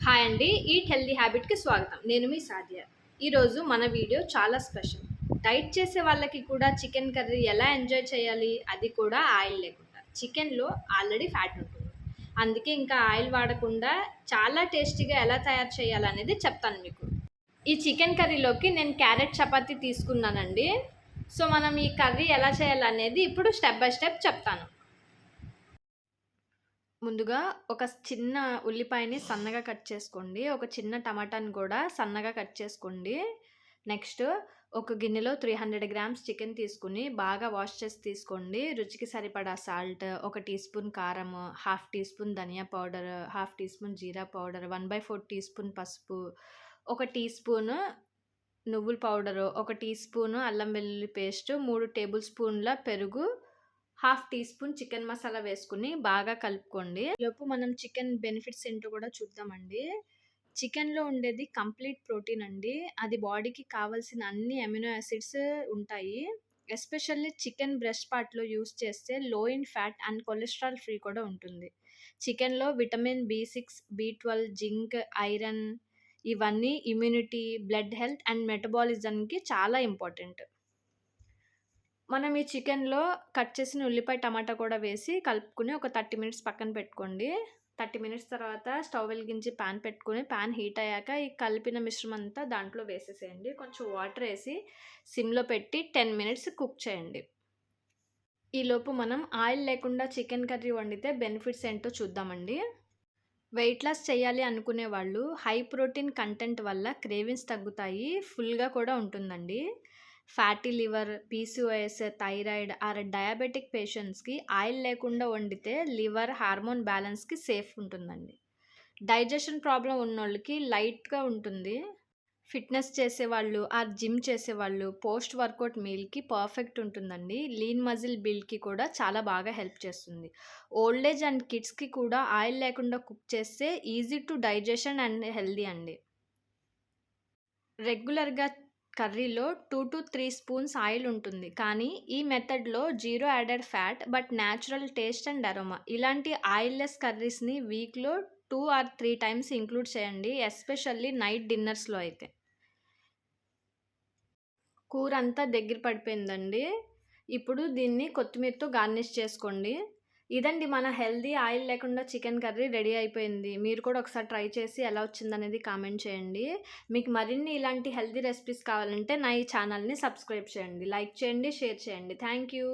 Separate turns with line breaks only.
Hi అండి. Eat healthy హ్యాబిట్‌కి స్వాగతం. నేను మీ సాదియ. ఈరోజు మన వీడియో చాలా స్పెషల్. డైట్ చేసే వాళ్ళకి కూడా చికెన్ కర్రీ ఎలా ఎంజాయ్ చేయాలి? అది కూడా ఆయిల్ లేకుండా. చికెన్‌లో ఆల్రెడీ ఫ్యాట్ ఉంటుంది. అందుకే ఇంకా ఆయిల్ వాడకుండా చాలా టేస్టీగా ఎలా తయారు చేయాలనేది చెప్తాను మీకు. ఈ చికెన్ కర్రీలోకి నేను క్యారెట్ చపాతీ తీసుకున్నానండి. సో, మనం ఈ కర్రీ ఎలా చేయాలనేది ఇప్పుడు స్టెప్ బై స్టెప్ చెప్తాను. ముందుగా ఒక చిన్న ఉల్లిపాయని సన్నగా కట్ చేసుకోండి. ఒక చిన్న టమాటాని కూడా సన్నగా కట్ చేసుకోండి. నెక్స్ట్ ఒక గిన్నెలో 300 గ్రామ్స్ చికెన్ తీసుకొని బాగా వాష్ చేసి తీసుకోండి. రుచికి సరిపడా సాల్ట్, ఒక టీ స్పూన్ కారం, హాఫ్ టీ స్పూన్ ధనియా పౌడర్, హాఫ్ టీ స్పూన్ జీరా పౌడర్, 1/4 టీ స్పూన్ పసుపు, ఒక టీ స్పూన్ నువ్వుల పౌడరు, ఒక టీ స్పూన్ అల్లం వెల్లుల్లి పేస్ట్, 3 టేబుల్ స్పూన్ల పెరుగు, హాఫ్ టీ స్పూన్ చికెన్ మసాలా వేసుకుని బాగా కలుపుకోండి. ఈలోపు మనం చికెన్ బెనిఫిట్స్ ఏంటో కూడా చూద్దామండి. చికెన్‌లో ఉండేది కంప్లీట్ ప్రోటీన్ అండి. అది బాడీకి కావాల్సిన అన్ని అమినో యాసిడ్స్ ఉంటాయి. ఎస్పెషల్లీ చికెన్ బ్రెస్ట్ పార్ట్‌లో యూజ్ చేస్తే లో in fat and cholesterol free కూడా ఉంటుంది. చికెన్‌లో vitamin B6, B12, zinc, iron ఇవన్నీ ఇమ్యూనిటీ, బ్లడ్ హెల్త్ అండ్ మెటబాలిజంకి చాలా ఇంపార్టెంట్. మనం ఈ చికెన్‌లో కట్ చేసిన ఉల్లిపాయ, టమాటా కూడా వేసి కలుపుకొని ఒక 30 మినిట్స్ పక్కన పెట్టుకోండి. 30 మినిట్స్ తర్వాత స్టవ్ వెలిగించి పాన్ పెట్టుకొని, పాన్ హీట్ అయ్యాక ఈ కలిపిన మిశ్రమం అంతా దాంట్లో వేసేసేయండి. కొంచెం వాటర్ ఏసి సిమ్‌లో పెట్టి 10 మినిట్స్ కుక్ చేయండి. ఈలోపు మనం ఆయిల్ లేకుండా చికెన్ కర్రీ వండితే బెనిఫిట్స్ ఏంటో చూద్దామండి. వెయిట్ లాస్ చేయాలి అనుకునే వాళ్ళు హై ప్రోటీన్ కంటెంట్ వల్ల క్రేవింగ్స్ తగ్గుతాయి. ఫుల్‌గా కూడా ఉంటుందండి. Fatty liver, PCOS, thyroid or diabetic పేషెంట్స్‌కి ఆయిల్ లేకుండా వండితే లివర్, హార్మోన్ బ్యాలెన్స్‌కి సేఫ్ ఉంటుందండి. డైజెషన్ ప్రాబ్లమ్ ఉన్నోళ్ళకి లైట్‌గా ఉంటుంది. ఫిట్‌నెస్ చేసేవాళ్ళు జిమ్ చేసేవాళ్ళు పోస్ట్ వర్కౌట్ మీల్‌కి పర్ఫెక్ట్ ఉంటుందండి. లీన్ మజిల్ బిల్డ్‌కి కూడా చాలా బాగా హెల్ప్ చేస్తుంది. ఓల్డ్ ఏజ్ అండ్ కిడ్స్‌కి కూడా ఆయిల్ లేకుండా కుక్ చేస్తే easy to digestion and healthy అండి. రెగ్యులర్‌గా కర్రీలో 2-3 స్పూన్స్ ఆయిల్ ఉంటుంది. కానీ ఈ మెథడ్‌లో zero added fat but natural taste and aroma. ఇలాంటి ఆయిల్లెస్ కర్రీస్‌ని వీక్‌లో 2 ఆర్ 3 టైమ్స్ ఇంక్లూడ్ చేయండి. ఎస్పెషల్లీ నైట్ డిన్నర్స్‌లో అయితే. కూర అంతా దగ్గర పడిపోయిందండి. ఇప్పుడు దీన్ని కొత్తిమీరతో గార్నిష్ చేసుకోండి. ఇదండి మన హెల్తీ ఆయిల్ లేకుండా చికెన్ కర్రీ రెడీ అయిపోయింది. మీరు కూడా ఒకసారి ట్రై చేసి ఎలా వచ్చిందనేది కామెంట్ చేయండి. మీకు మరిన్ని ఇలాంటి హెల్తీ రెసిపీస్ కావాలంటే నా ఈ ఛానల్‌ని సబ్స్క్రైబ్ చేయండి. లైక్ చేయండి, షేర్ చేయండి. Thank you.